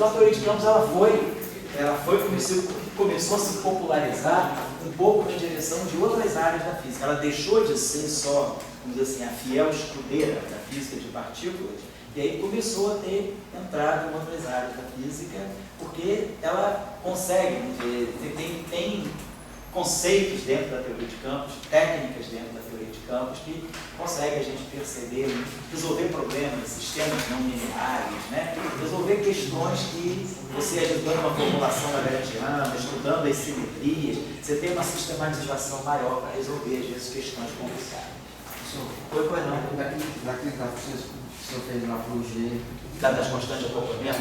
Então a teoria de campos começou a se popularizar um pouco na direção de outras áreas da física. Ela deixou de ser só, vamos dizer assim, a fiel escudeira da física de partículas, e aí começou a ter entrado em outras áreas da física, porque ela consegue, tem conceitos dentro da teoria de campos, técnicas dentro da teoria de campos, que conseguem a gente perceber, resolver problemas, sistemas não lineares, né? Resolver questões que você, ajudando uma formulação lagrangiana, estudando as simetrias, você tem uma sistematização maior para resolver, às vezes, questões complicadas. Foi não, daquele gráfico que o senhor fez lá para o G. Das constantes de acoplamento?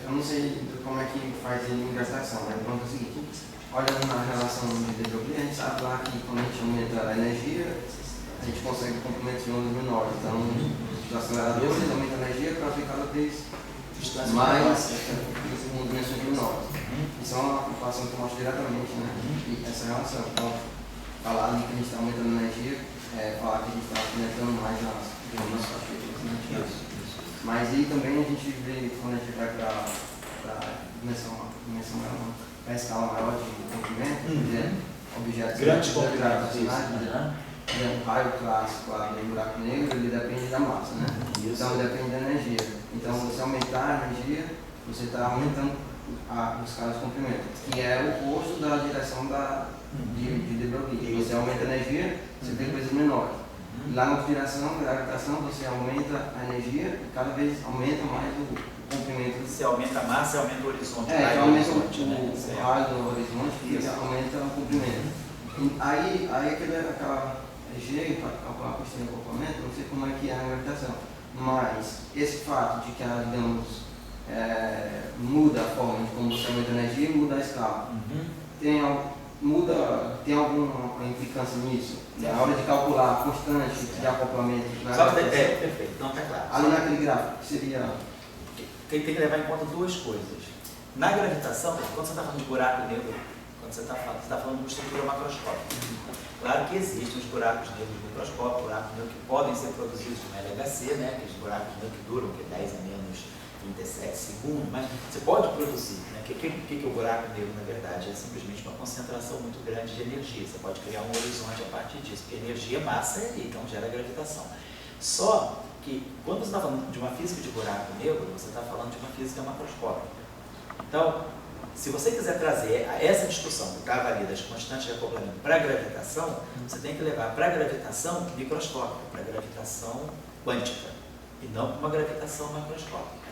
Eu não sei como é que faz a inversação, mas o ponto é o seguinte: olhando na relação de De Broglie, a gente sabe lá que quando a gente aumenta a energia, a gente consegue comprimentos de ondas menores. Então, os aceleradores aumentam a energia para ter cada vez mais dimensões menores. Isso é uma equação que eu mostro diretamente, né? E essa relação. Então, falar que a gente está aumentando a energia, falar que a gente está aumentando mais nas partículas, né? Mas aí também a gente vê, quando a gente vai para a dimensão maior, para a escala maior de comprimento, objetos grandes gravitacionais, o raio clássico lá do buraco negro, ele depende da massa, né? Então depende da energia. Então, você aumentar a energia, você está aumentando a escala de comprimento, que é o oposto da direção de De Broglie. Você aumenta a energia, você tem coisas menores. Lá na direção da gravitação, você aumenta a energia e cada vez aumenta mais o comprimento. Você aumenta a massa e aumenta o horizonte. Aumenta o raio do horizonte e aumenta o comprimento. Aí aquela G, para calcular a questão de acoplamento, não sei como é que é a gravitação. Mas esse fato de que ela, digamos, muda a forma de como você aumenta a energia e muda a escala. Tem alguma implicância nisso? Na hora de calcular a constante de acoplamento na gravitação? Perfeito, então está claro. Ali naquele gráfico, que seria... Tem que levar em conta duas coisas. Na gravitação, quando você está falando de buraco negro, quando você está falando de uma estrutura macroscópica. Claro que existem os buracos negros microscópicos, buracos negros que podem ser produzidos no LHC, né? Aqueles buracos negros que duram 10 a menos 37 segundos, mas você pode produzir, né? O que é o buraco negro, na verdade? É simplesmente uma concentração muito grande de energia. Você pode criar um horizonte a partir disso, porque energia, massa é ali, então gera gravitação. Só que, quando você está falando de uma física de buraco negro, você está falando de uma física macroscópica. Então, se você quiser trazer essa discussão que estava ali das constantes de acoplamento para a gravitação, você tem que levar para a gravitação microscópica, para a gravitação quântica, e não para uma gravitação macroscópica.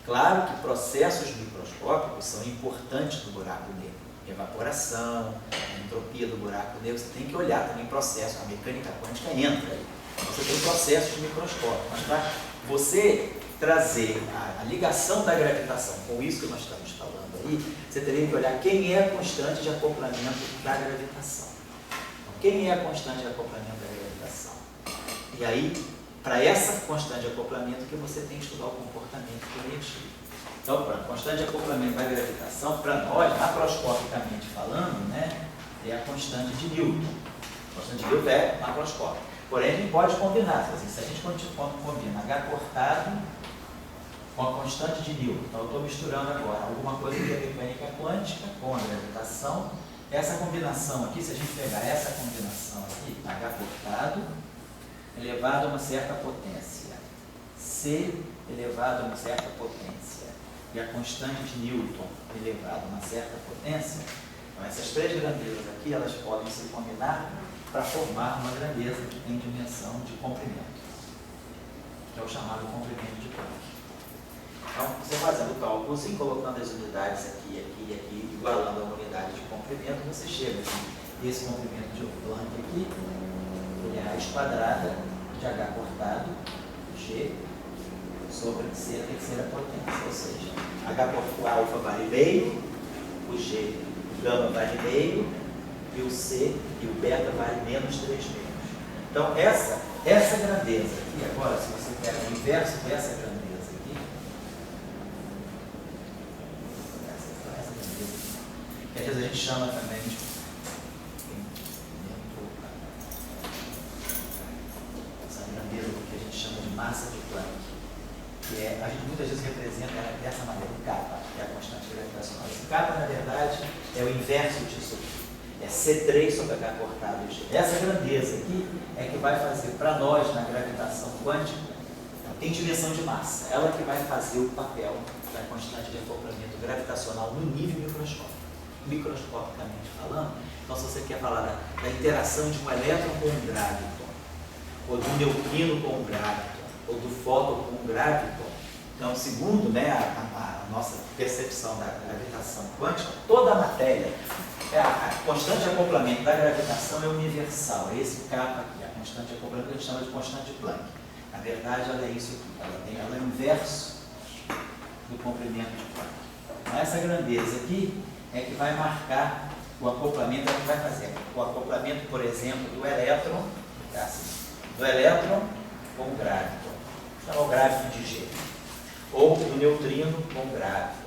Claro que processos microscópicos são importantes no buraco negro. Evaporação, a entropia do buraco negro, você tem que olhar também processos, a mecânica quântica entra aí. Você tem processos microscópicos, mas para você trazer a ligação da gravitação com isso que nós estamos falando aí, você teria que olhar quem é a constante de acoplamento da gravitação. Então, quem é a constante de acoplamento da gravitação? E aí, para essa constante de acoplamento que você tem que estudar o comportamento de energia. Então, para a constante de acoplamento da gravitação, para nós, macroscopicamente falando, né, é a constante de Newton. A constante de Newton é macroscópica. Porém, a gente pode combinar. Se a gente combina H cortado com a constante de Newton, então eu estou misturando agora alguma coisa que é mecânica quântica com a gravitação. Essa combinação aqui, se a gente pegar essa combinação aqui, H cortado elevado a uma certa potência, C elevado a uma certa potência e a constante de Newton elevado a uma certa potência, então essas três grandezas aqui, elas podem se combinar para formar uma grandeza que tem dimensão de comprimento, que é o chamado comprimento de Planck. Então, você fazendo o cálculo, assim, colocando as unidades aqui, aqui e aqui, igualando a unidade de comprimento, você chega assim, esse comprimento de Planck aqui, ele é a raiz quadrada de H cortado, G, sobre C a terceira potência, ou seja, o alfa vale meio, o G, o gama vale meio, e o C e o beta vale menos 3 meios. Então, essa grandeza aqui, agora, se você pega o inverso dessa grandeza aqui, essa grandeza aqui, que às vezes a gente chama também de essa grandeza que a gente chama de massa de Planck, que é a gente muitas vezes representa ela dessa maneira, o kappa, que é a constante gravitacional. Esse kappa, na verdade, é o inverso disso aqui. É C3 sobre H cortado G. Essa grandeza aqui é que vai fazer para nós, na gravitação quântica, tem dimensão de massa. Ela que vai fazer o papel da constante de acoplamento gravitacional no nível microscopicamente falando. Então, se você quer falar da interação de um elétron com um gravitão, ou do neutrino com um gravitão, ou do fóton com um gravitão, então, segundo, né, a nossa percepção da gravitação quântica, toda a matéria, a constante de acoplamento da gravitação é universal. É esse kappa aqui, a constante de acoplamento que a gente chama de constante de Planck. Na verdade, ela é isso aqui, ela é o inverso do comprimento de Planck. Então, essa grandeza aqui é que vai marcar o acoplamento, é que vai fazer o acoplamento, por exemplo, do elétron, assim, do elétron com o gravitão, chama o gravitão de G, ou do neutrino com o gravitão,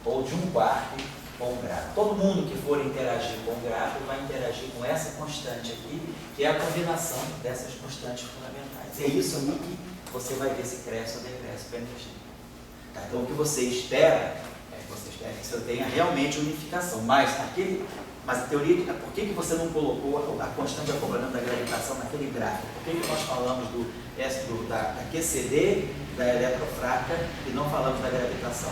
ou de um quark com o gravitão. Todo mundo que for interagir com o gravitão vai interagir com essa constante aqui, que é a combinação dessas constantes fundamentais. E é isso aí que você vai ver se cresce ou decresce com a energia. Tá? Então, o que você espera é que você tenha realmente unificação, mas a teoria, por que você não colocou a constante de acoplamento da gravitação naquele gráfico? Por que nós falamos da QCD, da eletrofraca, e não falamos da gravitação?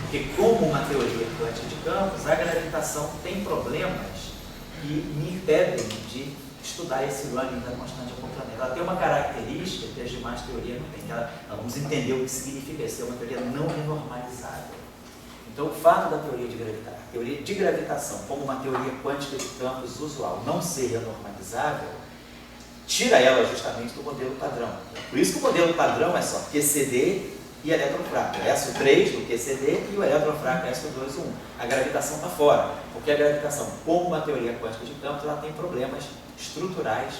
Porque, como uma teoria quântica de campos, a gravitação tem problemas que me impedem de estudar esse running da constante de acoplamento. Ela tem uma característica que as demais teorias não têm, vamos entender o que significa isso, é uma teoria não renormalizável. Então, o fato da teoria de gravitação, como uma teoria quântica de campos usual, não ser renormalizável, tira ela justamente do modelo padrão. Por isso que o modelo padrão é só QCD e eletrofraca. SO3 do QCD e o eletrofraca SO2, 1. A gravitação está fora, porque a gravitação, como uma teoria quântica de campos, ela tem problemas estruturais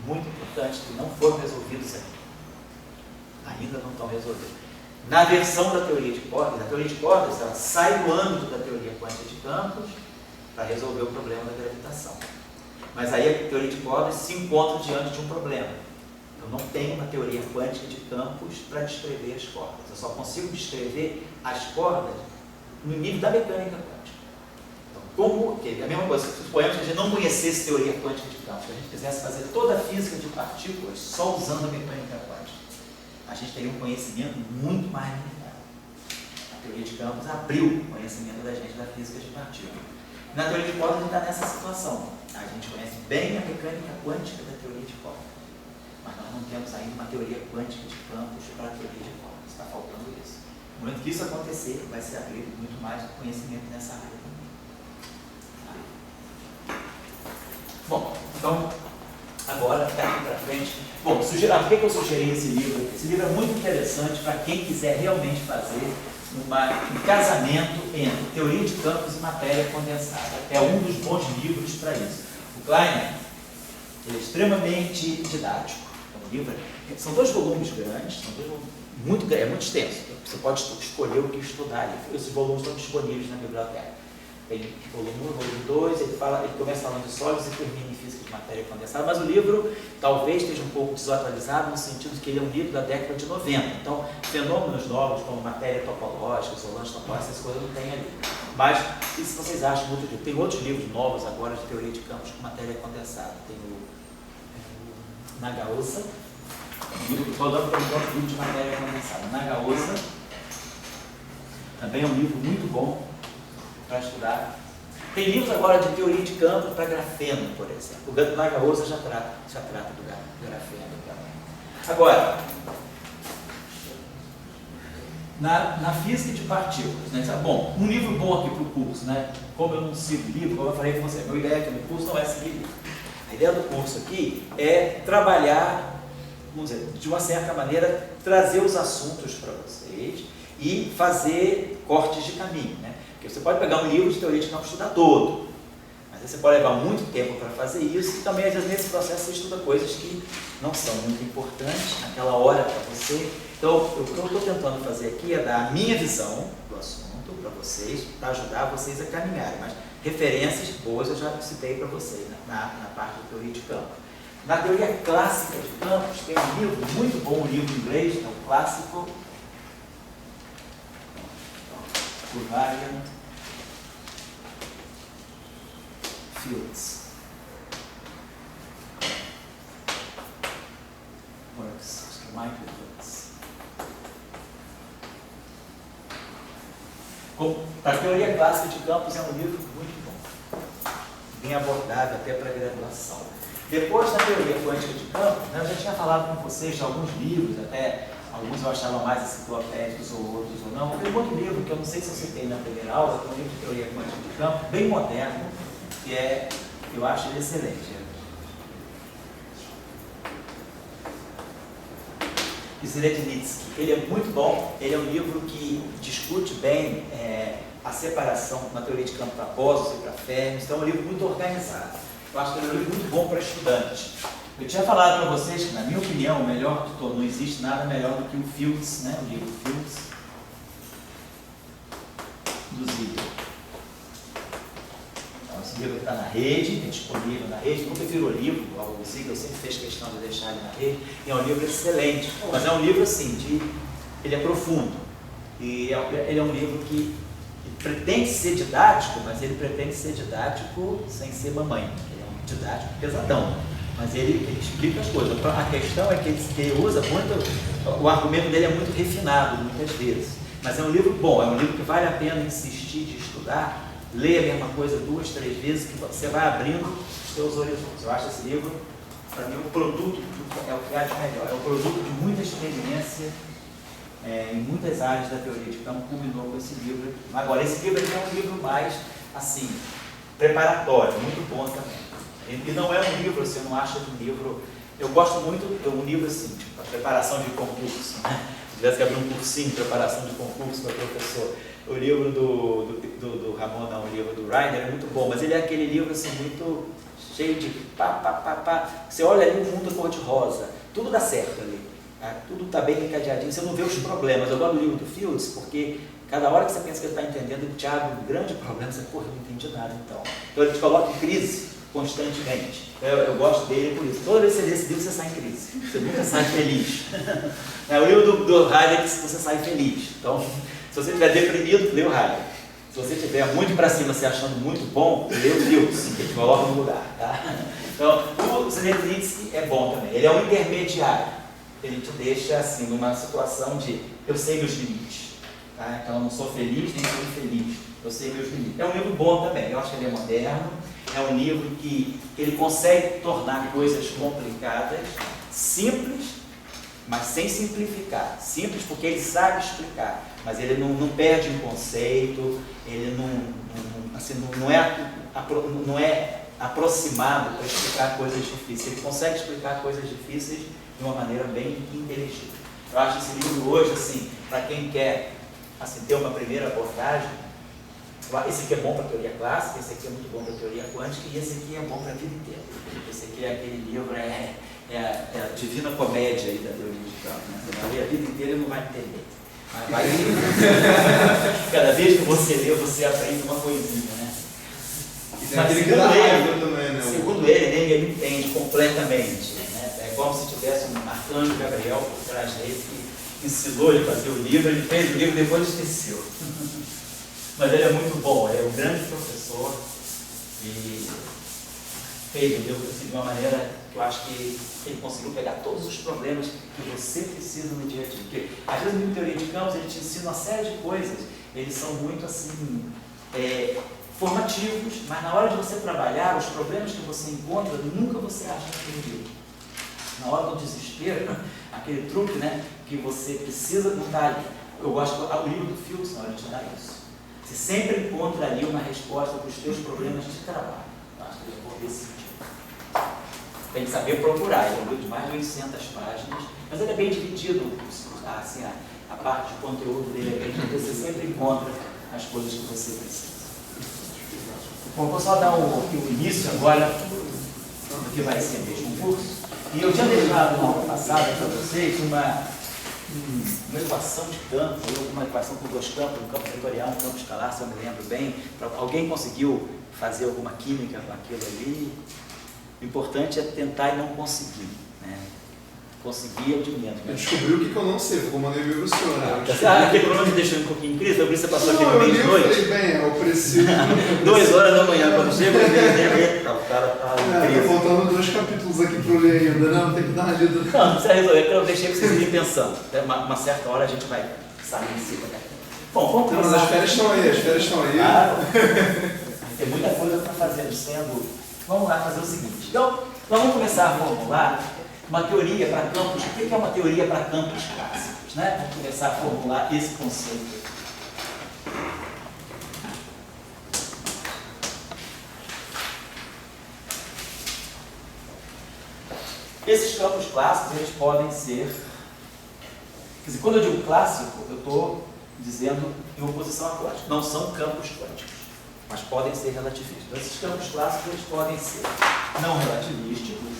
muito importantes que não foram resolvidos ainda. Ainda não estão resolvidos. Na versão da teoria de cordas, ela sai do âmbito da teoria quântica de campos para resolver o problema da gravitação. Mas aí a teoria de cordas se encontra diante de um problema. Eu não tenho uma teoria quântica de campos para descrever as cordas. Eu só consigo descrever as cordas no nível da mecânica quântica. Então, é a mesma coisa, suponhamos que a gente não conhecesse teoria quântica de campos, que a gente quisesse fazer toda a física de partículas só usando a mecânica quântica, a gente teria um conhecimento muito mais limitado. A teoria de campos abriu o conhecimento da gente da física de partículas. Na teoria de cordas, a gente está nessa situação. A gente conhece bem a mecânica quântica da teoria de cordas, mas nós não temos ainda uma teoria quântica de campos para a teoria de cordas. Está faltando isso. No momento que isso acontecer, vai se abrir muito mais conhecimento nessa área também. Bom, então, agora, daqui para frente. Bom, por que eu sugeri esse livro? Esse livro é muito interessante para quem quiser realmente fazer um casamento entre teoria de campos e matéria condensada. É um dos bons livros para isso. O Kleiner, ele é extremamente didático. São 2 volumes grandes, é muito extenso. Você pode escolher o que estudar ali. Esses volumes estão disponíveis na biblioteca. Tem volume 1, volume 2, ele começa falando de sólidos e termina em física de matéria condensada, mas o livro talvez esteja um pouco desatualizado no sentido de que ele é um livro da década de 90. Então, fenômenos novos como matéria topológica, isolantes topológicas, essas coisas não tem ali. Mas, e se vocês acham muito livro? Tem outros livros novos agora de teoria de campos com matéria condensada. Tem o Nagaosa, estou dando para um livro de matéria condensada. Nagaosa também é um livro muito bom para estudar. Tem livros agora de teoria de campos para grafeno, por exemplo. O Nagaosa já trata do grafeno também. Agora, na física de partículas, né? Bom, um livro bom aqui para o curso, né? Como eu não sigo livro, como eu falei com você, a minha ideia aqui no curso não é seguir livro. A ideia do curso aqui é trabalhar, vamos dizer, de uma certa maneira, trazer os assuntos para vocês e fazer cortes de caminho, né? Porque você pode pegar um livro de teoria de campos e estudar todo, mas aí você pode levar muito tempo para fazer isso e também, às vezes, nesse processo você estuda coisas que não são muito importantes naquela hora para você. Então, o que eu estou tentando fazer aqui é dar a minha visão do assunto para vocês, para ajudar vocês a caminharem, mas referências boas eu já citei para vocês, né? na parte de teoria de campos. Na teoria clássica de campos, tem um livro muito bom, um livro em inglês, é um clássico, por Ryan Fields. Works, acho que é Michael Fields. Para a teoria clássica de campos é um livro muito bom, bem abordável até para a graduação. Depois da teoria quântica de campos, eu já tinha falado com vocês de alguns livros, até alguns eu achava mais enciclopédicos ou outros ou não. Tem um outro livro que eu não sei se eu citei na primeira aula, que é um livro de teoria quântica de campos, bem moderno, que eu acho ele excelente. Zrednitsky. Ele é muito bom, ele é um livro que discute bem a separação na teoria de campo para bósons e para férmions, então é um livro muito organizado. Eu acho que ele é um livro muito bom para estudantes. Eu tinha falado para vocês que, na minha opinião, o melhor de todos, não existe nada melhor do que o Fields, né? O livro Fields, do Ziegler. Então, esse livro está na rede, é disponível na rede. Eu não prefiro o livro, o Ziegler sempre fez questão de deixar ele na rede, e é um livro excelente, mas é um livro assim, ele é profundo, e ele é um livro que pretende ser didático, mas ele pretende ser didático sem ser mamãe. Ele é um didático pesadão, mas ele explica as coisas. A questão é que ele usa muito, o argumento dele é muito refinado muitas vezes, mas é um livro bom, é um livro que vale a pena insistir de estudar, ler a mesma coisa 2, 3 vezes, que você vai abrindo os seus horizontes. Eu acho esse livro, para mim, um produto, é o que há de melhor, é um produto de muita experiência em muitas áreas da teoria de campo, culminou com esse livro. Agora, esse livro aqui é um livro mais, assim, preparatório, muito bom também. E não é um livro, assim, eu não acho um livro... Eu gosto muito de um livro, assim, tipo, a preparação de concurso, né? Se tivesse que abrir um cursinho de preparação de concurso para professor. O livro do Ramon, não, o livro do Ryder é muito bom, mas ele é aquele livro, assim, muito cheio de pá. Você olha ali, o mundo é cor-de-rosa, tudo dá certo ali. Tudo está bem encadeadinho, você não vê os problemas. Eu gosto do livro do Fields, porque cada hora que você pensa que ele está entendendo, ele te abre um grande problema, você, porra, eu não entendi nada então. Então ele te coloca em crise constantemente. Eu gosto dele por isso. Toda vez que você lê esse livro, você sai em crise. Você nunca sai feliz. O livro do Heidegger, você sai feliz. Então, se você estiver deprimido, lê o Heidegger. Se você estiver muito para cima, se achando muito bom, lê o Fields, que te coloca no lugar. Tá? Então, o Zrednitsky é bom também. Ele é um intermediário. Ele te deixa assim, numa situação de eu sei meus limites, tá? Então eu não sou feliz nem sou infeliz, eu sei meus limites. É um livro bom também, eu acho que ele é moderno, é um livro que ele consegue tornar coisas complicadas simples, mas sem simplificar. Simples porque ele sabe explicar, mas ele não perde um conceito, ele não é aproximado para explicar coisas difíceis, ele consegue explicar coisas difíceis de uma maneira bem inteligível. Eu acho esse livro hoje, assim, para quem quer assim, ter uma primeira abordagem, esse aqui é bom para a teoria clássica, esse aqui é muito bom para a teoria quântica, e esse aqui é bom para a vida inteira. Esse aqui é aquele livro, é a divina comédia aí da teoria de campo, né? Você vai ler a vida inteira e não vai entender. Mas vai cada vez que você lê, você aprende uma coisinha, né? Mas segundo ele, ele entende completamente. É como se tivesse um arcanjo Gabriel por trás dele que ensinou ele a fazer o livro, ele fez o livro e depois esqueceu. Mas ele é muito bom, ele é um grande professor e fez o livro assim, de uma maneira que eu acho que ele conseguiu pegar todos os problemas que você precisa no dia a dia. Porque às vezes no teoria de campos ele te ensina uma série de coisas, eles são muito assim, formativos, mas na hora de você trabalhar, os problemas que você encontra, nunca você acha naquele livro. Na hora do desespero, aquele truque, né, que você precisa, não está ali. Eu gosto do livro do Fields, na hora de te dar isso. Você sempre encontra ali uma resposta para os teus problemas de trabalho. Eu acho que eu vou ver esse tipo. Tem que saber procurar. Ele é um livro de mais de 800 páginas, mas ele é bem dividido, assim, a parte de conteúdo dele é bem dividida. Você sempre encontra as coisas que você precisa. Bom, vou só dar o início agora do que vai ser mesmo o curso. E eu tinha deixado na aula passada para vocês uma equação de campo, uma equação com 2 campos, um campo vetorial, um campo escalar, se eu me lembro bem. Alguém conseguiu fazer alguma química com aquilo ali? O importante é tentar e não conseguir, né? conseguir o movimento. Eu descobri o que eu não sei, como eu mandei o senhor. Aquele problema que deixou um pouquinho em crise, eu vi você passou aqui no meio de Eu noite. falei, bem, eu preciso. 2 horas da manhã, quando chega, o cara tá em Tá crise. faltando 2 capítulos aqui pra eu ler ainda, não, tem que dar uma lida. Não precisa resolver, porque eu deixei pra vocês irem pensando. Até uma certa hora a gente vai sair em cima. Bom, vamos Não, mas começar. as férias estão aí, as férias estão aí. Claro. Tem muita coisa para fazer, sem a dúvida. Vamos lá fazer o seguinte. Então, nós vamos começar a formular uma teoria para campos. O que é uma teoria para campos clássicos? Né? Vamos começar a formular esse conceito. Esses campos clássicos, eles podem ser... Quer dizer, quando eu digo clássico, eu estou dizendo em oposição a quântico. Não são campos quânticos, mas podem ser relativistas. Então, esses campos clássicos, eles podem ser não relativísticos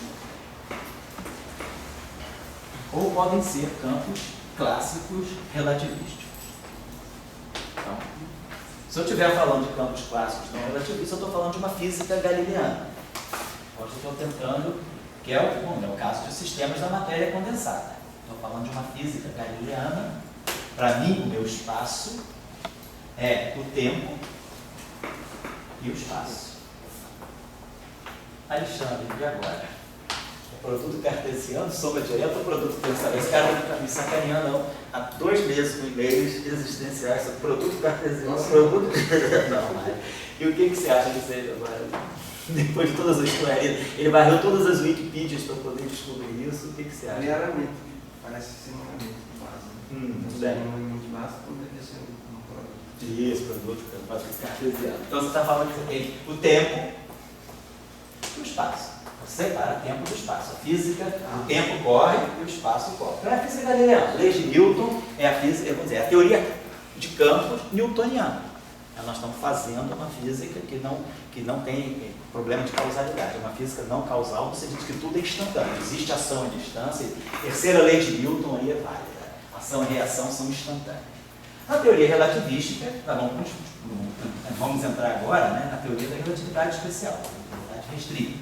ou podem ser campos clássicos relativísticos. Então, se eu estiver falando de campos clássicos não relativistas, eu estou falando de uma física galileana. Então, eu estou tentando, que é o caso de sistemas da matéria condensada. Estou falando de uma física galileana. Para mim, o meu espaço é o tempo e o espaço. Alexandre, e agora? É produto cartesiano, soma direta ou produto pensamento? Esse cara não está me sacaneando, não. Há 2 meses com e-mails existenciais sobre produto cartesiano, produto... Não, mas... E o que você acha que seja agora? Depois de todas as histórias, ele varreu todas as Wikipedias para poder descobrir isso. O que você acha? Primeiramente, parece ser um elemento básico. Tudo É bem. um elemento básico, não deve ser um produto. Isso, produto cartesiano. Então você está falando que você tem o tempo e o espaço. Você separa tempo do espaço. A física, o tempo corre e o espaço corre. Então é a física galileana. A lei de Newton é a física, vamos dizer, a teoria de campos newtoniana. Nós estamos fazendo uma física que não tem problema de causalidade. É uma física não causal, no sentido que tudo é instantâneo. Existe ação e distância. A terceira lei de Newton aí é válida. Ação e reação são instantâneas. Na teoria relativística, vamos entrar agora, né, na teoria da relatividade especial, da relatividade restrita.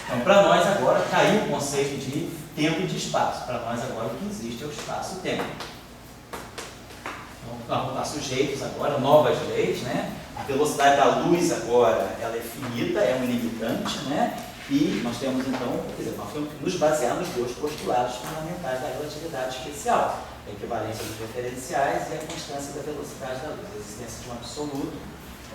Então, para nós agora, caiu o conceito de tempo e de espaço. Para nós agora o que existe é o espaço e o tempo. Então, nós vamos estar sujeitos agora a novas leis, né? A velocidade da luz agora, ela é finita, é um ilimitante, né? E nós temos então, quer dizer, nós temos que nos basear nos 2 postulados fundamentais da relatividade especial. A equivalência dos referenciais e a constância da velocidade da luz, a existência de um absoluto.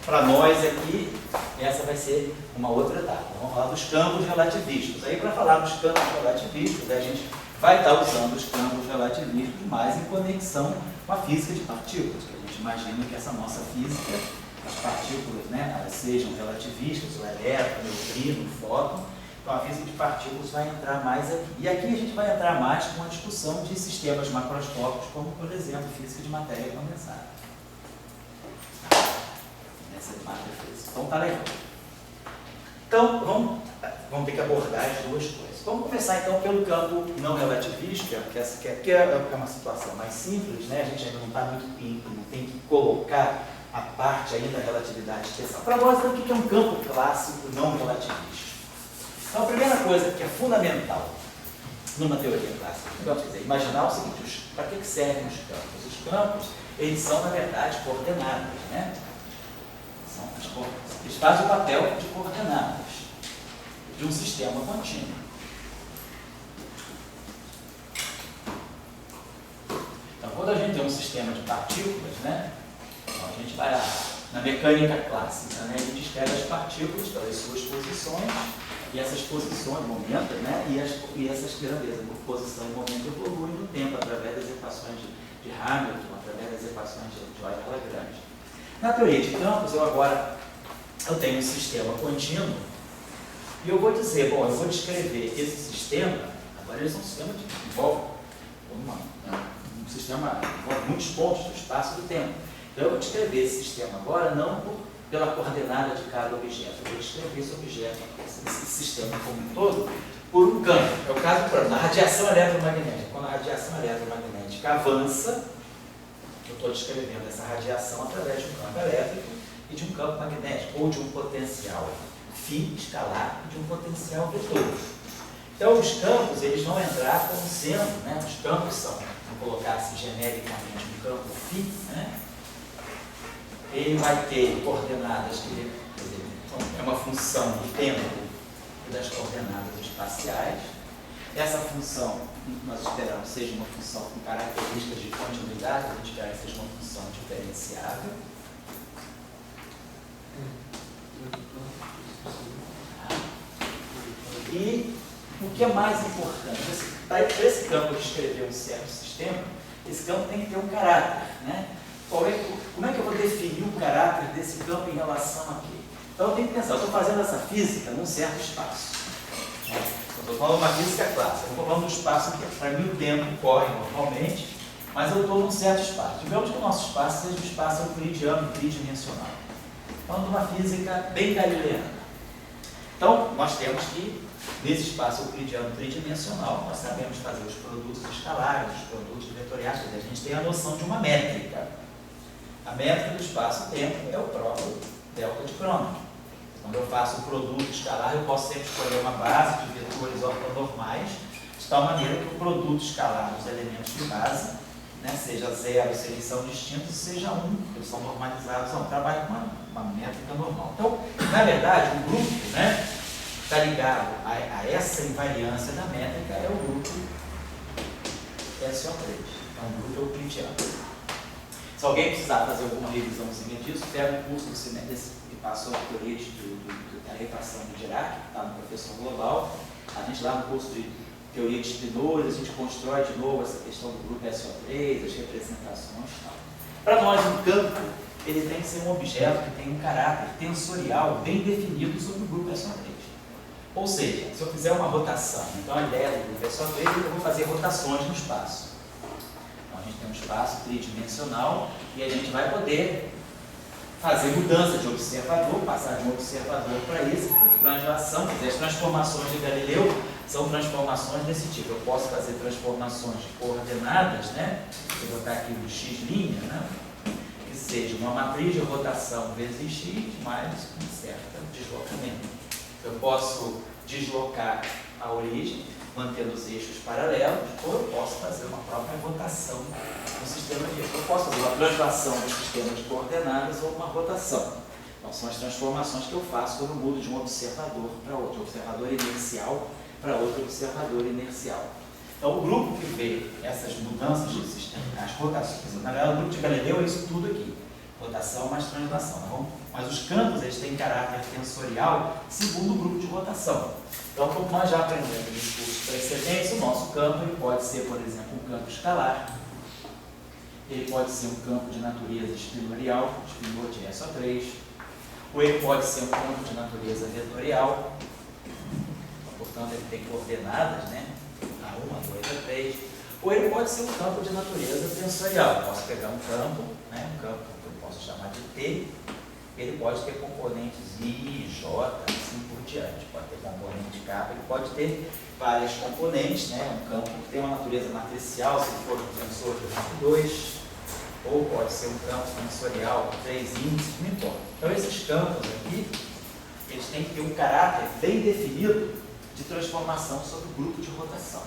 Para nós aqui, essa vai ser uma outra etapa. Vamos falar dos campos relativísticos. Aí, para falar dos campos relativísticos, a gente vai estar usando os campos relativísticos mais em conexão com a física de partículas, que a gente imagina que essa nossa física, as partículas, né, elas sejam relativistas, o elétron, o neutrino, o fóton. Então, a física de partículas vai entrar mais aqui. E aqui a gente vai entrar mais com a discussão de sistemas macroscópicos, como, por exemplo, física de matéria condensada. Essa de matéria física. Então, tá legal. Então, vamos ter que abordar as 2 coisas. Vamos começar, então, pelo campo não relativístico, que é uma situação mais simples, né? A gente ainda não está muito íntimo, não tem que colocar a parte ainda da relatividade especial. Para nós, então, o que é um campo clássico não relativístico? Então, a primeira coisa que é fundamental numa teoria clássica, vamos dizer, imaginar o seguinte: para que servem os campos? Os campos, eles são, na verdade, coordenadas, né? Eles fazem o papel de coordenadas de um sistema contínuo. Então, quando a gente tem um sistema de partículas, né? Então, a gente vai lá, na mecânica clássica, né? A gente escreve as partículas pelas suas posições. E essas posições, momentos, né? E essas grandezas, por posição e momento, evoluem no tempo, através das equações de Hamilton, através das equações de Euler-Lagrange. Na teoria de campos, eu tenho um sistema contínuo, e eu vou dizer, bom, eu vou descrever esse sistema, agora ele é um sistema que envolve um sistema que envolve muitos pontos do espaço e do tempo. Então, eu vou descrever esse sistema agora, não pela coordenada de cada objeto. Eu vou descrever esse objeto, esse sistema como um todo, por um campo. É o caso, por exemplo, da radiação eletromagnética. Quando a radiação eletromagnética avança, eu estou descrevendo essa radiação através de um campo elétrico e de um campo magnético, ou de um potencial φ escalar e de um potencial vetor. Então, os campos, eles vão entrar como sendo, né, os campos são, vamos colocar assim genericamente, um campo φ, né, ele vai ter coordenadas que é uma função do tempo e das coordenadas espaciais. Essa função, nós esperamos, seja uma função com características de continuidade, a gente espera que seja uma função diferenciável. E o que é mais importante, para esse campo descrever um certo sistema, esse campo tem que ter um caráter, né? Como é que eu vou definir o caráter desse campo em relação aqui? Então eu tenho que pensar, eu estou fazendo essa física num certo espaço. Eu estou falando uma física clássica, eu estou falando do espaço que para mim o tempo corre normalmente, mas eu estou num certo espaço. Digamos que o nosso espaço seja um espaço euclidiano, tridimensional. Falando de uma física bem galileana. Então, nós temos que, nesse espaço euclidiano tridimensional, nós sabemos fazer os produtos escalares, os produtos vetoriais, quer dizer, a gente tem a noção de uma métrica. A métrica do espaço-tempo é o próprio delta de Kronecker. Quando eu faço o produto escalar, eu posso sempre escolher uma base de vetores ortonormais, de tal maneira que o produto escalar dos elementos de base, né, seja zero se eles são distintos, seja eles são normalizados, eu trabalho com uma métrica normal. Então, na verdade, o grupo, né, está ligado a essa invariância da métrica é o grupo SO3, é um grupo euclidiano. Se alguém precisar fazer alguma revisãozinha disso, pega o curso do semestre que passou a teoria da retração de Dirac, que está no Professor Global. A gente lá no curso de teoria de Spinoza, a gente constrói de novo essa questão do grupo SO3, as representações e tal. Para nós, um campo, ele tem que ser um objeto que tem um caráter tensorial bem definido sobre o grupo SO3. Ou seja, se eu fizer uma rotação, então a ideia do grupo SO3 é que eu vou fazer rotações no espaço. Então a gente tem um espaço tridimensional e a gente vai poder fazer mudança de observador, passar de um observador para esse, por translação, quer dizer, as transformações de Galileu são transformações desse tipo. Eu posso fazer transformações de coordenadas, né? Vou botar aqui o x', né? Que seja uma matriz de rotação vezes x mais um certo deslocamento. Eu posso deslocar a origem, mantendo os eixos paralelos, ou eu posso fazer uma própria rotação no sistema de eixos. Eu posso fazer uma translação do sistema de coordenadas ou uma rotação. Então, são as transformações que eu faço quando eu mudo de um observador para outro, observador inercial para outro observador inercial. Então, o grupo que vê essas mudanças de sistema, as rotações, na verdade, o grupo de Galileu é isso tudo aqui. Rotação mais translação. Tá bom? Mas os campos eles têm caráter tensorial segundo o grupo de rotação. Então, como nós já aprendemos nos cursos precedentes, o nosso campo ele pode ser, por exemplo, um campo escalar, ele pode ser um campo de natureza espinorial, espinor de SO3, ou ele pode ser um campo de natureza vetorial, portanto, ele tem coordenadas, né? A1, A2, A3, ou ele pode ser um campo de natureza tensorial. Eu posso pegar um campo, né? Um campo que eu posso chamar de T, ele pode ter componentes I, J, assim por diante. Pode ter componente K, ele pode ter várias componentes, né? Um campo que tem uma natureza matricial, se for um tensor de rank 2, ou pode ser um campo tensorial com 3 índices, não importa. Então, esses campos aqui, eles têm que ter um caráter bem definido de transformação sobre o grupo de rotação.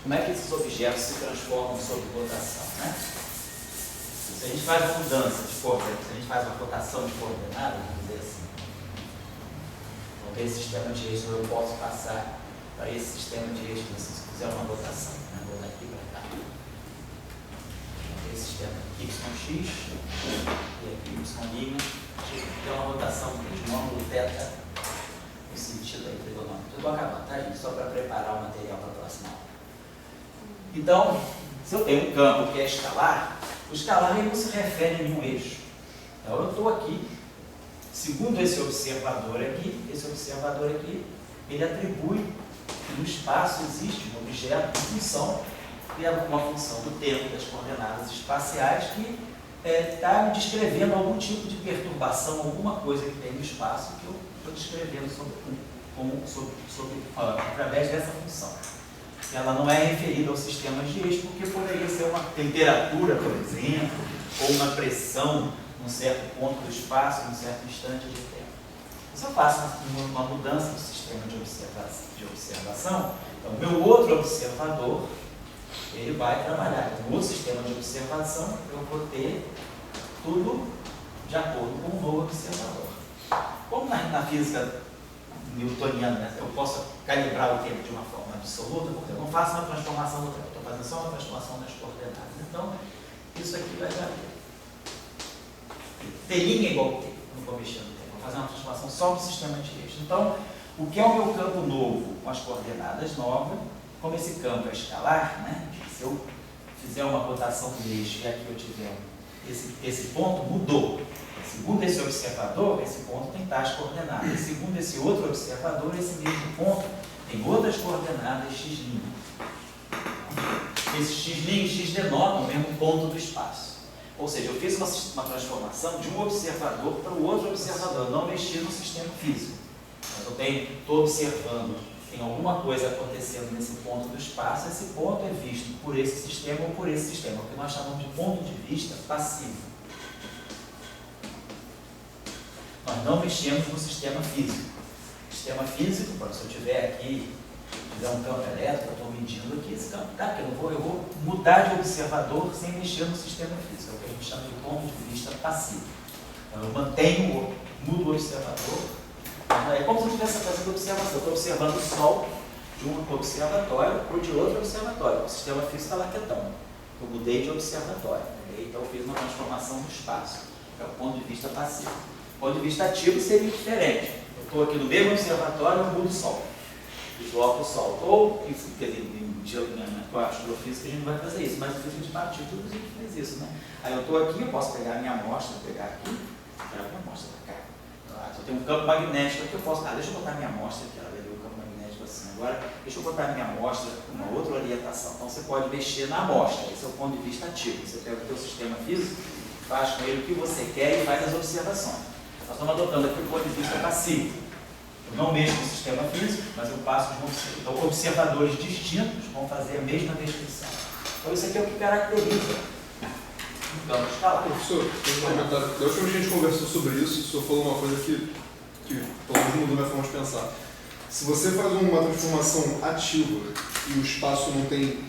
Como é que esses objetos se transformam sobre rotação, né? Se a gente faz uma mudança de coordenadas, se a gente faz uma rotação de coordenadas, vamos dizer assim, então tem esse sistema de eixo, eu posso passar para esse sistema de eixo, se fizer uma rotação, né? Vou daqui para cá. Então, esse sistema YX e aqui Y', tem uma rotação de um ângulo θ, no sentido aí trigonômico. Eu vou acabar, tá, gente? Só para preparar o material para a próxima aula. Então, se eu tenho um campo que é escalar, o escalar ele não se refere a nenhum eixo. Então, eu estou aqui, segundo esse observador aqui, ele atribui que no espaço existe um objeto de função, que é uma função do tempo, das coordenadas espaciais, que está me descrevendo algum tipo de perturbação, alguma coisa que tem no espaço que eu estou descrevendo através dessa função. Ela não é referida aos sistemas de eixo, porque poderia ser uma temperatura, por exemplo, ou uma pressão num certo ponto do espaço, num certo instante de tempo. Se eu faço uma mudança no sistema de observação, então o meu outro observador, ele vai trabalhar. No outro sistema de observação, eu vou ter tudo de acordo com o novo observador. Como na física newtoniana, né, eu posso calibrar o tempo de uma forma absoluta, porque eu não faço uma transformação no tempo, eu estou fazendo só uma transformação nas coordenadas. Então, isso aqui vai dar telinha igual T, não vou mexer no tempo, vou fazer uma transformação só no sistema de eixo. Então, o que é o meu campo novo com as coordenadas novas, como esse campo é escalar, né, se eu fizer uma rotação do eixo e aqui eu tiver esse ponto, mudou. Segundo esse observador, esse ponto tem tais coordenadas. Segundo esse outro observador, esse mesmo ponto tem outras coordenadas x'. Esse x' e x denotam o mesmo ponto do espaço. Ou seja, eu fiz uma transformação de um observador para o outro observador. Eu não mexi no sistema físico. Mas eu estou observando, tem alguma coisa acontecendo nesse ponto do espaço. Esse ponto é visto por esse sistema ou por esse sistema, o que nós chamamos de ponto de vista passivo. Nós não mexemos no sistema físico. Sistema físico, se eu tiver aqui, tiver um campo elétrico, eu estou medindo aqui, esse campo está aqui. Eu vou mudar de observador sem mexer no sistema físico. É o que a gente chama de ponto de vista passivo. Então, eu mantenho, mudo o observador. É como se eu estivesse fazendo observação. Eu estou observando o Sol de um observatório para o de outro observatório. O sistema físico está lá quietão. Eu mudei de observatório. Então, eu fiz uma transformação no espaço. É o ponto de vista passivo. Do ponto de vista ativo seria diferente. Eu estou aqui no mesmo observatório, eu mudo o Sol. Desloco o Sol. Ou, quer dizer, com a astrofísica a gente não vai fazer isso, mas em física de partículas a gente faz isso, né? Aí eu estou aqui, eu posso pegar a minha amostra, pegar aqui, pegar a minha amostra para cá. Se eu tenho um campo magnético aqui, eu posso, deixa eu botar a minha amostra aqui, ela veio o campo magnético assim. Agora, deixa eu botar a minha amostra com uma outra orientação. Então você pode mexer na amostra, esse é o ponto de vista ativo. Você pega o teu sistema físico, faz com ele o que você quer e faz as observações. Nós estamos adotando aqui o ponto de vista passivo. Eu não mexo no sistema físico, mas eu passo de observadores distintos vão fazer a mesma descrição. Então isso aqui é o que caracteriza o campo escalar. Professor, tem um comentário. Da última vez que a gente conversou sobre isso, o senhor falou uma coisa que pelo menos mudou minha forma de pensar. Se você faz uma transformação ativa e o espaço não tem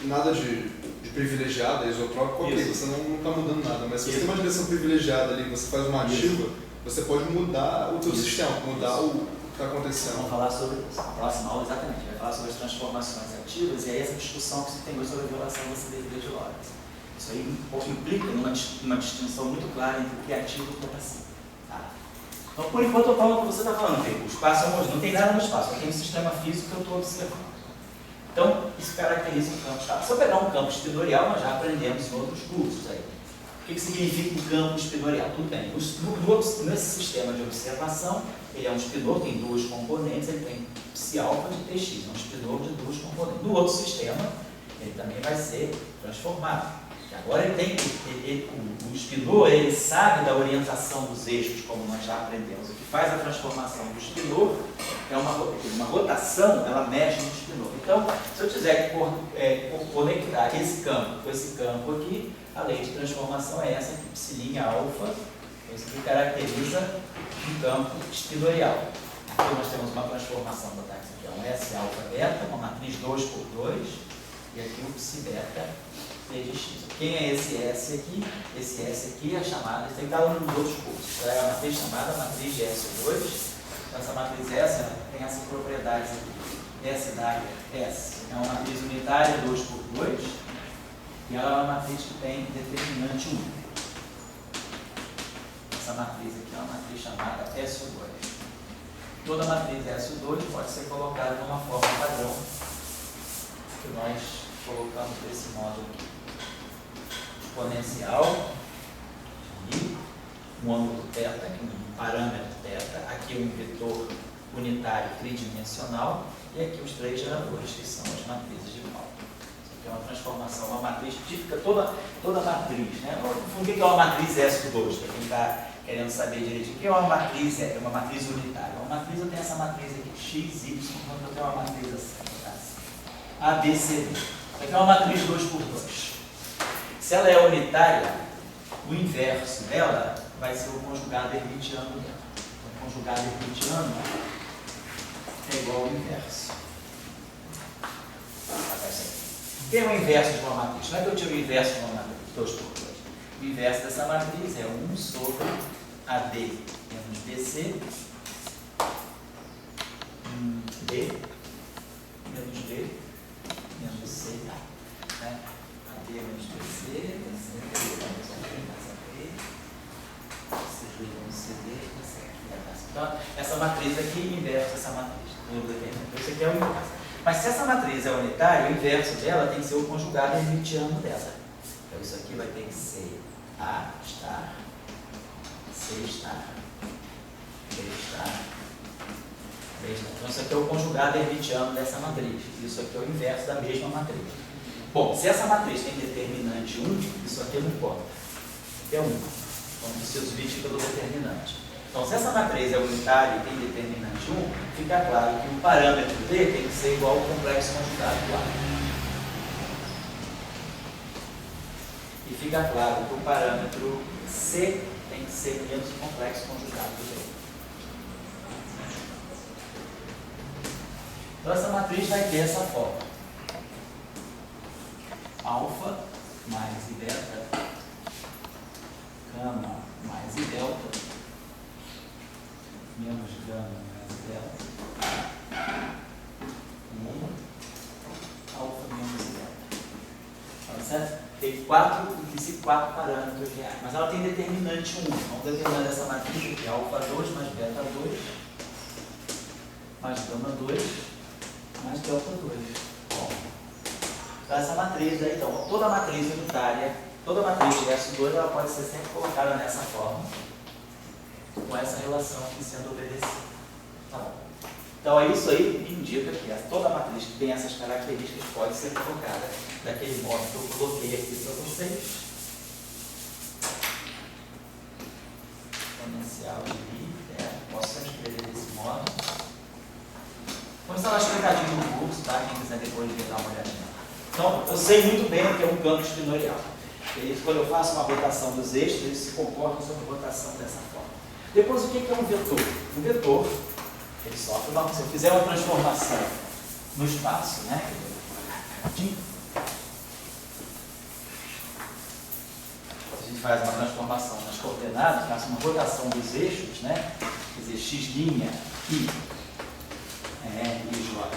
nada de privilegiada, isotrópico, ok, você não está mudando nada. Mas se você tem uma direção privilegiada ali, você faz uma ativa, você pode mudar o seu sistema, mudar o que está acontecendo. Vamos falar sobre isso. Na próxima aula, exatamente, vai falar sobre as transformações ativas e é essa discussão que se tem hoje sobre a violação da simetria de Lorentz. Isso aí implica numa distinção muito clara entre o que é ativo e o que é passivo. Tá? Então, por enquanto, eu falo o que você está falando, o espaço é homogêneo, não tem nada no espaço, só tem um sistema físico que eu estou observando. Então, isso caracteriza um campo escalar. Se eu pegar um campo espinorial, nós já aprendemos em outros cursos aí. O que significa um campo espinorial? Tudo bem. Nesse sistema de observação, ele é um espinor, tem duas componentes, ele tem psi-alfa de Tx, é um espinor de duas componentes. No outro sistema, ele também vai ser transformado. Agora o espinor, ele sabe da orientação dos eixos, como nós já aprendemos. O que faz a transformação do espinor é uma rotação, ela mexe no espinor. Então, se eu quiser conectar esse campo com esse campo aqui, a lei de transformação é essa aqui, psi' alfa, isso que caracteriza um campo espinorial. Aqui nós temos uma transformação, vou botar isso aqui, um S alfa beta, uma matriz 2x2, e aqui um psi beta P de x. Quem é esse S aqui? Esse S aqui é chamada, isso tem que estar nos outros cursos, é uma matriz chamada matriz de S2. Então, essa matriz S tem essas propriedades aqui. S dá S é uma matriz unitária 2x2 e ela é uma matriz que tem determinante 1. Essa matriz aqui é uma matriz chamada SO2. Toda matriz SO2 pode ser colocada numa forma padrão que nós colocamos desse modo aqui. Exponencial de um ângulo θ, aqui um parâmetro θ, aqui um vetor unitário tridimensional e aqui os três geradores, que são as matrizes de Pauli. Isso aqui é uma transformação, uma matriz típica, toda matriz, né? O que é uma matriz S2? Para quem está querendo saber direitinho, o que é uma matriz? É uma matriz unitária. Uma matriz, eu tenho essa matriz aqui, x, y, quando eu tenho uma matriz assim, A, B, C, D. Isso aqui é uma matriz 2x2. Se ela é unitária, o inverso dela vai ser o conjugado hermitiano dela. Então, conjugado hermitiano é igual ao inverso. O que é o inverso de uma matriz? Como é que eu tiro o inverso de uma matriz? 2 por 2. O inverso dessa matriz é 1 sobre AD menos BC, B menos B menos C. Né? AD menos BC, BC menos AD mais AB, CD menos CD, etc. Então, essa matriz aqui é inverso dessa matriz. Isso aqui é o inverso. Mas se essa matriz é unitária, o inverso dela tem que ser o conjugado hermitiano dela. Então isso aqui vai ter que ser A estar, C estar, B estar, B estar. Então isso aqui é o conjugado hermitiano dessa matriz. Isso aqui é o inverso da mesma matriz. Bom, se essa matriz tem determinante 1, isso aqui não importa. Isso aqui é 1. Então não preciso substituir pelo determinante. Então, se essa matriz é unitária e tem determinante 1, fica claro que o parâmetro D tem que ser igual ao complexo conjugado do A. E fica claro que o parâmetro C tem que ser menos o complexo conjugado do D. Então, essa matriz vai ter essa forma. Alfa mais I beta, gama mais I delta, menos gama mais delta e alfa menos delta. Tá certo? Tem em princípio, 4 parâmetros reais, mas ela tem determinante 1. Vamos determinar essa matriz aqui, alfa 2 mais beta 2 mais gama 2 mais delta 2. Bom, então essa matriz aí, então, toda matriz unitária, toda matriz de S2, ela pode ser sempre colocada nessa forma, com essa relação aqui sendo obedecida. Tá bom. Então, isso aí indica que toda matriz que tem essas características pode ser colocada daquele modo que eu coloquei aqui para vocês. Exponencial de I, posso escrever desse modo. Vou instalar explicadinho no curso, tá? Quem quiser depois dar uma olhadinha. Então, eu sei muito bem o que é um campo espinorial. Quando eu faço uma rotação dos eixos, eles se comportam sob a rotação dessa forma. Depois, o que é um vetor? Um vetor, ele sofre se eu fizer uma transformação no espaço, né? Se a gente faz uma transformação nas coordenadas, faz uma rotação dos eixos, né? Quer dizer, x' e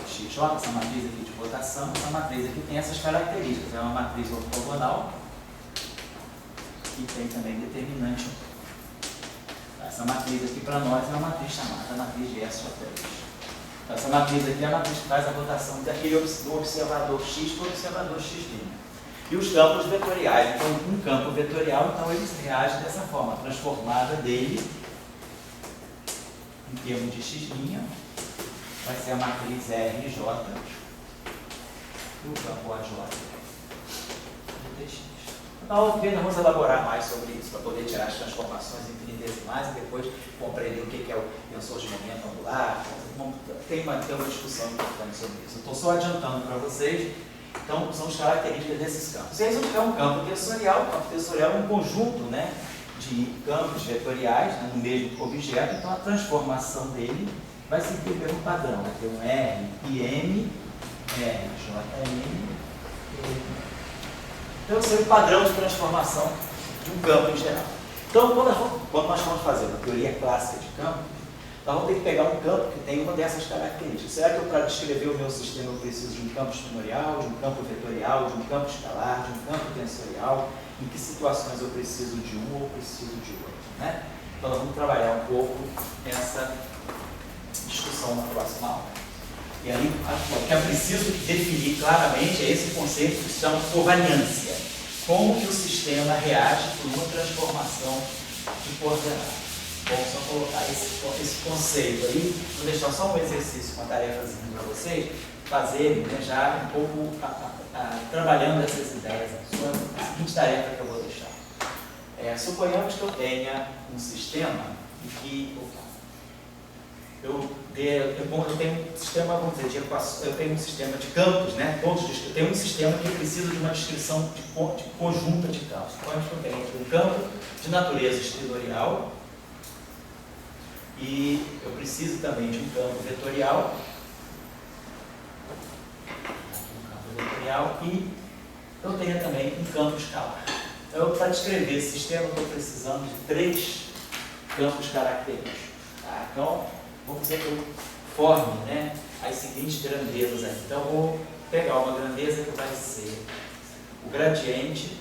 xj, essa matriz aqui de rotação, essa matriz aqui tem essas características. É uma matriz ortogonal e tem também determinante. Essa matriz aqui para nós é uma matriz chamada matriz de SO3. Então, essa matriz aqui é a matriz que faz a rotação do observador X para o observador X'. E os campos vetoriais. Então, um campo vetorial, então ele reage dessa forma, a transformada dele em termos de X' vai ser a matriz RJ e o campo AJ do DX. Então, vamos elaborar mais sobre isso, para poder tirar as transformações infinitesimais e depois compreender o que é o tensor de momento angular. Tem uma discussão importante sobre isso. Eu estou só adiantando para vocês. Então, são as características desses campos. E aí, é um campo tensorial. O campo tensorial é um conjunto, né, de campos vetoriais, né, no mesmo objeto. Então, a transformação dele vai seguir o mesmo padrão. Vai ter um R, IM, R, JM, então, esse é o padrão de transformação de um campo em geral. Então, quando nós vamos fazer uma teoria clássica de campo, nós vamos ter que pegar um campo que tem uma dessas características. Será que para descrever o meu sistema eu preciso de um campo espinorial, de um campo vetorial, de um campo escalar, de um campo tensorial? Em que situações eu preciso de um ou preciso de outro? Né? Então, nós vamos trabalhar um pouco essa discussão na próxima aula. E aí, o que é preciso definir claramente é esse conceito que se chama covariância. Como que o sistema reage por uma transformação de coordenadas. Bom, só colocar esse conceito aí, vou deixar só um exercício, uma tarefazinha para vocês fazerem, né, já um pouco trabalhando essas ideias. Só a seguinte tarefa que eu vou deixar. Suponhamos que eu tenha um sistema em que eu tenho um sistema, vamos dizer, eu tenho um sistema de campos, né? Eu tenho um sistema que precisa de uma descrição de conjunta de campos. Suponhamos que eu tenho um campo de natureza espinorial E eu preciso também de um campo vetorial. Um campo vetorial e eu tenho também um campo escalar. Então, para descrever esse sistema, eu estou precisando de 3 campos característicos. Tá? Então, vamos dizer que eu forme, né, as seguintes grandezas aqui. Então, eu vou pegar uma grandeza que vai ser o gradiente,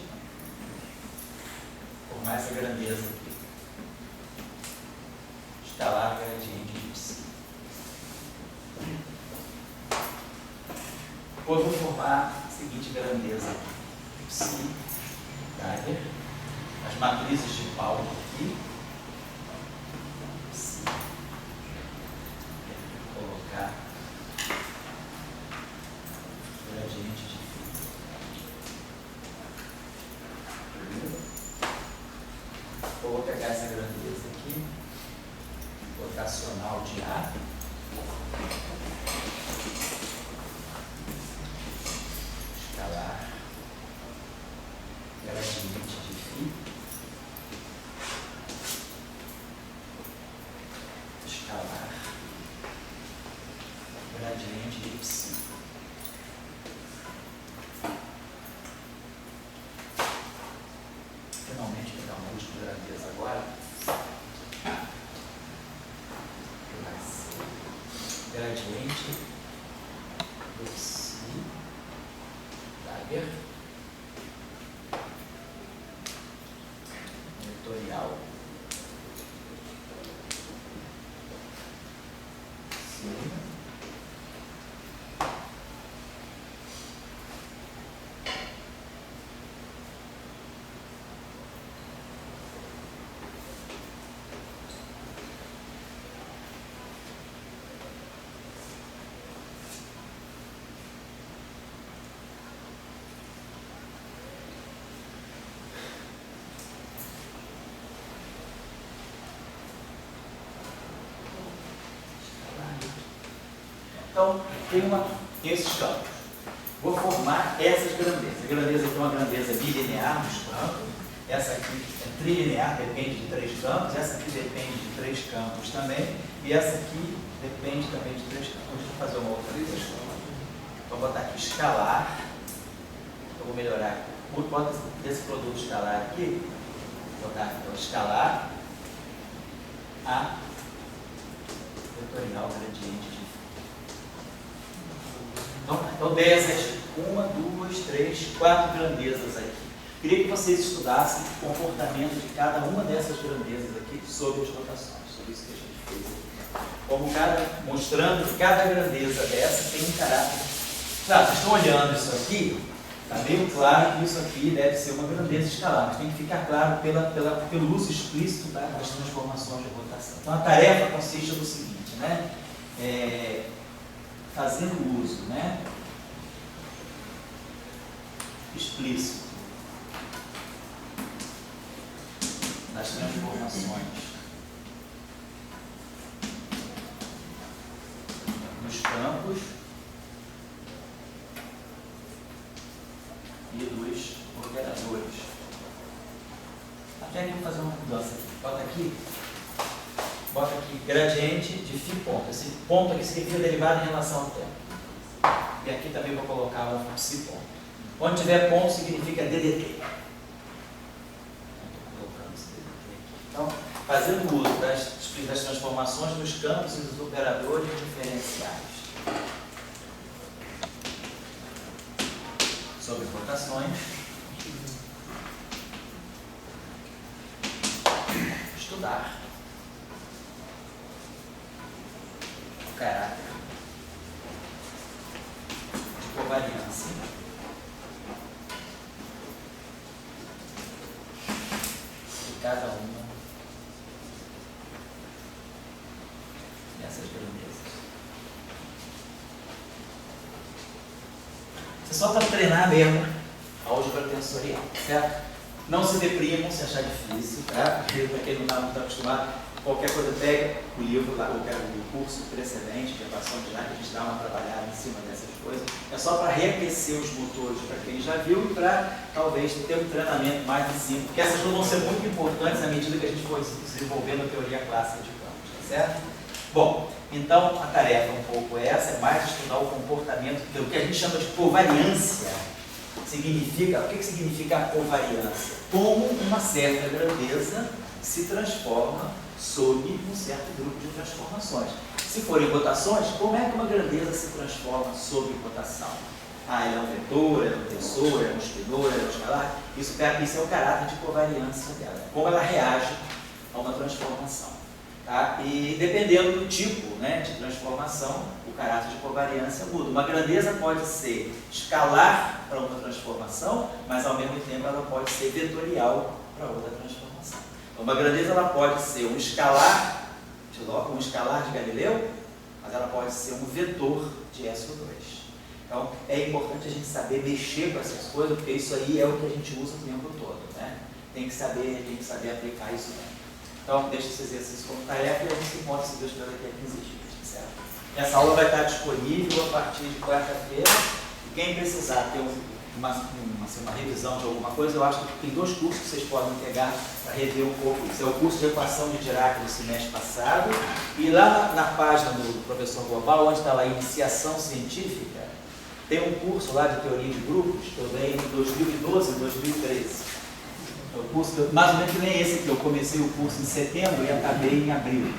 formar essa grandeza aqui. Escalar gradiente de psi. Depois eu vou formar a seguinte grandeza aqui. Psi, Dagger, as matrizes de Pauli aqui. Psi. Vou colocar gradiente de vou pegar essa grandeza aqui, rotacional de A. Escalar gradiente de φ. Escalar gradiente de psi. Finalmente vou dar uma última grandeza agora. Vai ser gradiente do psi. Dagger. Vetorial. Sim. Então, tem esses campos. Vou formar essas grandezas. A grandeza aqui é uma grandeza bilinear dos campos. Essa aqui é trilinear, depende de 3 campos. Essa aqui depende de 3 campos também. E essa aqui depende também de 3 campos. Deixa eu fazer uma outra vez. Vou botar aqui escalar. Eu vou melhorar. Bota esse produto escalar aqui. Vou botar aqui, então, escalar a vetorial gradiente de Então, dei essas 1, 2, 3, 4 grandezas aqui. Queria que vocês estudassem o comportamento de cada uma dessas grandezas aqui sobre as rotações. Sobre isso que a gente fez aqui. Como mostrando que cada grandeza dessa tem um caráter. Claro, vocês estão olhando isso aqui, está meio claro que isso aqui deve ser uma grandeza escalar, mas tem que ficar claro pelo uso explícito das transformações de rotação. Então, a tarefa consiste no seguinte, né? Fazendo uso, né, explícito das transformações nos campos e dos operadores. Até aqui eu vou fazer uma mudança aqui. Bota aqui gradiente de φ ponto. Esse ponto aqui significa derivada em relação ao tempo. E aqui também vou colocar um psi ponto. Onde tiver ponto significa DDT. Então, fazendo uso das transformações dos campos e dos operadores diferenciais sobre rotações, estudar o caráter de covariância de cada uma dessas grandezas. Isso é só para treinar mesmo a álgebra tensorial, certo? Não se deprimam se achar difícil, tá? Porque para quem não está muito acostumado, qualquer coisa pega o livro lá, o curso precedente de equação de Dirac, a gente dá uma trabalhada em cima dessas coisas. É só para reaquecer os motores para quem já viu e para talvez ter um treinamento mais em cima, porque essas não vão ser muito importantes à medida que a gente for desenvolvendo a teoria clássica de campos, tá certo? Bom, então a tarefa um pouco essa, é mais estudar o comportamento, que o que a gente chama de covariância significa, o que significa a covariância? Como uma certa grandeza se transforma sob um certo grupo de transformações. Se forem rotações, como é que uma grandeza se transforma sob rotação? Ah, ele é um vetor, ele é um tensor, ele é um espinor, ele é um escalar. Isso é o caráter de covariância dela. Como ela reage a uma transformação. Tá? E dependendo do tipo, né, de transformação, o caráter de covariância muda. Uma grandeza pode ser escalar para uma transformação, mas ao mesmo tempo ela pode ser vetorial para outra transformação. Então, uma grandeza ela pode ser um escalar de Galileu, mas ela pode ser um vetor de SO2. Então, é importante a gente saber mexer com essas coisas, porque isso aí é o que a gente usa o tempo todo, né? Tem que saber aplicar isso bem. Então, deixa esse exercício como tarefa e a gente se encontra, se Deus quiser, daqui a 15 dias, certo? Essa aula vai estar disponível a partir de quarta-feira. E quem precisar ter uma revisão de alguma coisa, eu acho que tem 2 cursos que vocês podem pegar para rever um pouco isso. É o curso de equação de Dirac do semestre passado, e lá na página do professor Global, onde está lá iniciação científica, tem um curso lá de teoria de grupos que eu dei em 2012 e 2013. É o curso, mais ou menos que nem esse aqui, eu comecei o curso em setembro e acabei em abril.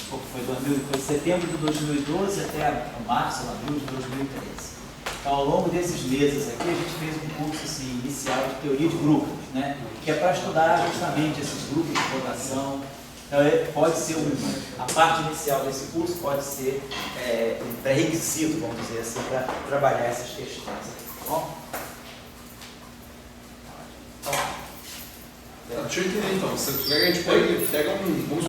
Foi setembro de 2012 até março, abril de 2013. Então, ao longo desses meses aqui, a gente fez um curso assim, inicial de teoria de grupos, né? Que é para estudar justamente esses grupos de rotação. Então, pode ser a parte inicial desse curso pode ser um pré-requisito, vamos dizer assim, para trabalhar essas questões. Tá bom? Deixa eu entender então. Se a gente pega vamos